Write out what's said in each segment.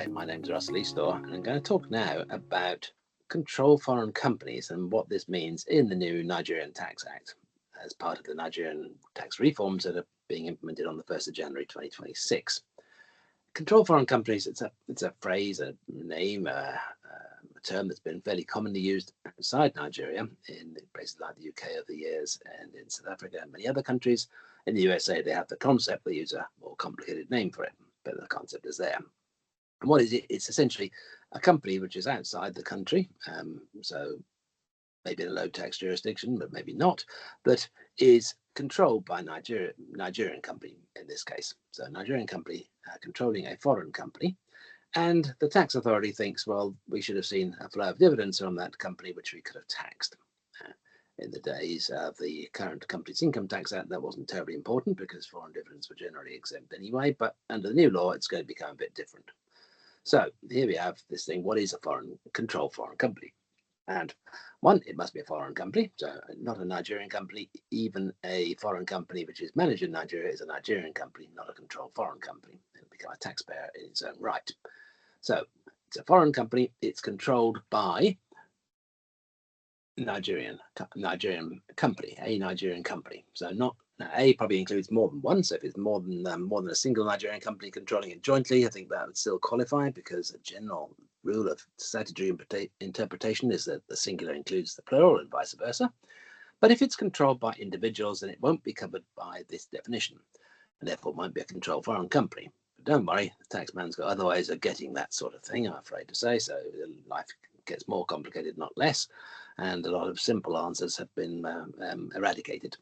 G'day, my name's Russell Eastaugh, and I'm going to talk now about controlled foreign companies and what this means in the new Nigerian Tax Act as part of the Nigerian tax reforms that are being implemented on the 1st of January 2026. Controlled foreign companies, it's a phrase, a name, a term that's been fairly commonly used outside Nigeria in places like the UK over the years and in South Africa and many other countries. In the USA, they have the concept, they use a more complicated name for it, but the concept is there. And what is it? It's essentially a company which is outside the country, so maybe in a low tax jurisdiction, but maybe not, but is controlled by Nigerian company in this case. So Nigerian company controlling a foreign company. And the tax authority thinks, well, we should have seen a flow of dividends from that company, which we could have taxed. In the days of the current Companies Income Tax Act, that wasn't terribly important because foreign dividends were generally exempt anyway, but under the new law, it's going to become a bit different. So here we have this thing, what is a controlled foreign company? And one, it must be a foreign company, so not a Nigerian company. Even a foreign company which is managed in Nigeria is a Nigerian company, not a controlled foreign company. It'll become a taxpayer in its own right. So it's a foreign company, it's controlled by a Nigerian company. So not A probably includes more than one. So if it's more than a single Nigerian company controlling it jointly, I think that would still qualify, because a general rule of statutory interpretation is that the singular includes the plural and vice versa. But if it's controlled by individuals, then it won't be covered by this definition, and therefore might be a controlled foreign company. But don't worry, the taxman's got other ways of getting that sort of thing, I'm afraid to say. So life gets more complicated, not less, and a lot of simple answers have been eradicated.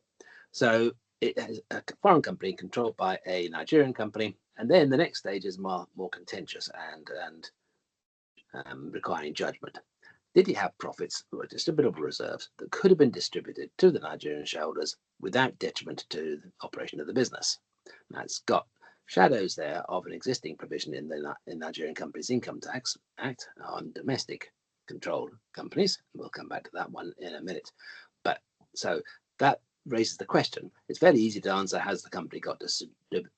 So it has a foreign company controlled by a Nigerian company, and then the next stage is more contentious and requiring judgment. Did he have profits or distributable reserves that could have been distributed to the Nigerian shareholders without detriment to the operation of the business? Now, it's got shadows there of an existing provision in the Nigerian Companies Income Tax Act on domestic controlled companies. We'll come back to that one in a minute. But so that raises the question. It's fairly easy to answer, has the company got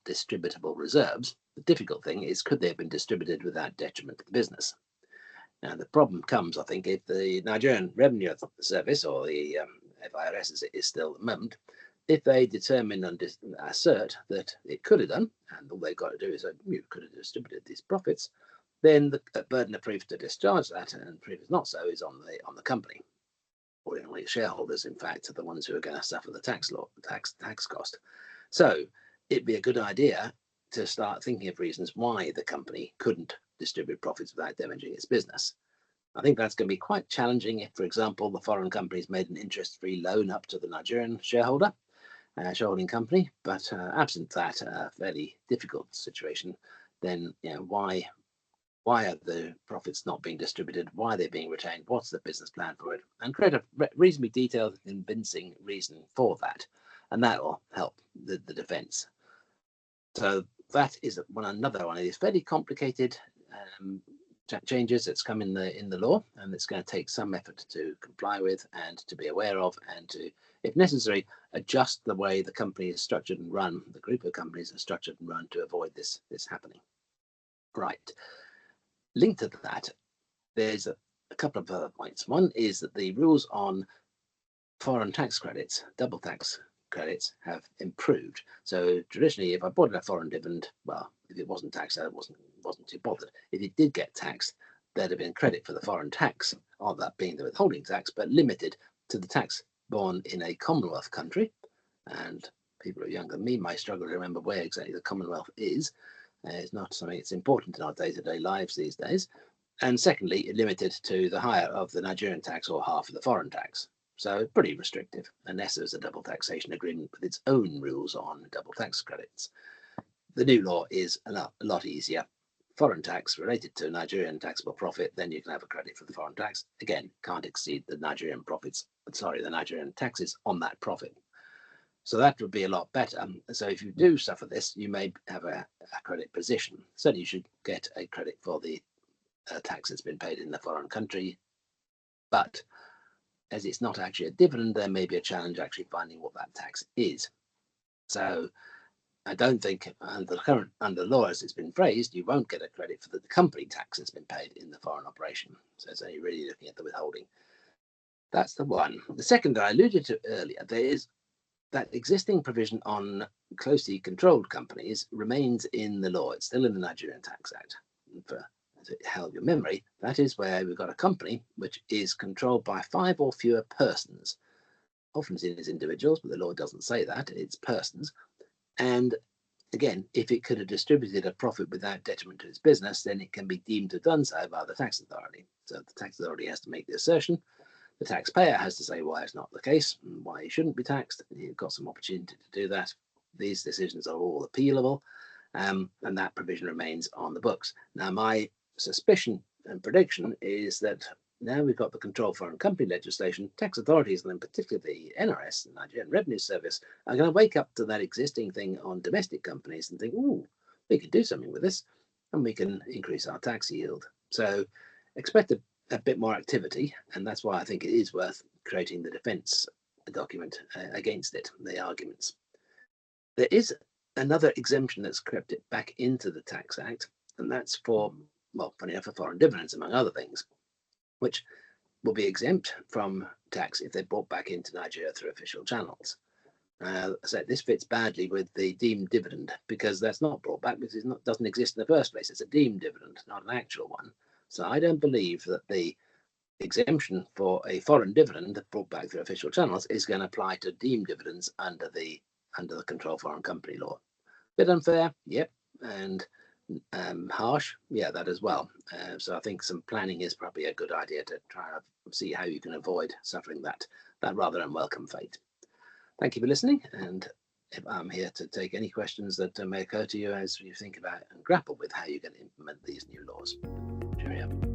distributable reserves? The difficult thing is, could they have been distributed without detriment to the business? Now, the problem comes, I think, if the Nigerian Revenue Service, or the FIRS as it is still at the moment, if they determine and assert that it could have done, and all they've got to do is you could have distributed these profits, then the burden of proof to discharge that and prove it's not so is on the company. Ordinarily, shareholders, in fact, are the ones who are going to suffer the tax cost. So it'd be a good idea to start thinking of reasons why the company couldn't distribute profits without damaging its business. I think that's going to be quite challenging if, for example, the foreign company's made an interest-free loan up to the Nigerian shareholding company. But absent that, a fairly difficult situation, then why are the profits not being distributed? Why are they being retained? What's the business plan for it? And create a reasonably detailed, convincing reason for that, and that will help the defence. So that is another one of these fairly complicated changes that's come in the law, and it's going to take some effort to comply with and to be aware of, and to, if necessary, adjust the way the company is structured and run, the group of companies are structured and run, to avoid this happening. Right. Linked to that, there's a couple of other points. One is that the rules on foreign tax credits, double tax credits, have improved. So traditionally, if I bought a foreign dividend, well, if it wasn't taxed, I wasn't too bothered. If it did get taxed, there'd have been credit for the foreign tax, or that being the withholding tax, but limited to the tax borne in a Commonwealth country. And people who are younger than me might struggle to remember where exactly the Commonwealth is. It's not something that's important in our day-to-day lives these days. And secondly, it limited to the higher of the Nigerian tax or half of the foreign tax. So pretty restrictive, unless there's a double taxation agreement with its own rules on double tax credits. The new law is a lot easier. Foreign tax related to Nigerian taxable profit, then you can have a credit for the foreign tax. Again, can't exceed the Nigerian taxes on that profit. So that would be a lot better. So if you do suffer this, you may have a credit position. Certainly you should get a credit for the tax that's been paid in the foreign country. But as it's not actually a dividend, there may be a challenge actually finding what that tax is. So I don't think under law as it's been phrased, you won't get a credit for the company tax that's been paid in the foreign operation. So it's only really looking at the withholding. That's the one. The second I alluded to earlier, there is that existing provision on closely controlled companies remains in the law. It's still in the Nigerian Tax Act. For help your memory, that is where we've got a company which is controlled by 5 or fewer persons, often seen as individuals, but the law doesn't say that, it's persons. And again, if it could have distributed a profit without detriment to its business, then it can be deemed to have done so by the tax authority. So the tax authority has to make the assertion. The taxpayer has to say why it's not the case, and why he shouldn't be taxed. You've got some opportunity to do that. These decisions are all appealable, and that provision remains on the books. Now, my suspicion and prediction is that now we've got the control foreign company legislation, tax authorities, and in particular the NRS, the Nigerian Revenue Service, are going to wake up to that existing thing on domestic companies and think, ooh, we could do something with this, and we can increase our tax yield. So expect a bit more activity, and that's why I think it is worth creating the defence document against it, the arguments. There is another exemption that's crept it back into the Tax Act, and that's for, well, funny enough, for foreign dividends, among other things, which will be exempt from tax if they're brought back into Nigeria through official channels. So this fits badly with the deemed dividend, because that's not brought back because it doesn't exist in the first place. It's a deemed dividend, not an actual one. So I don't believe that the exemption for a foreign dividend brought back through official channels is going to apply to deemed dividends under the control foreign company law. Bit unfair, yep, and harsh, yeah, that as well. So I think some planning is probably a good idea to try and see how you can avoid suffering that rather unwelcome fate. Thank you for listening, and I'm here to take any questions that may occur to you as you think about and grapple with how you're going to implement these new laws. Cheerio.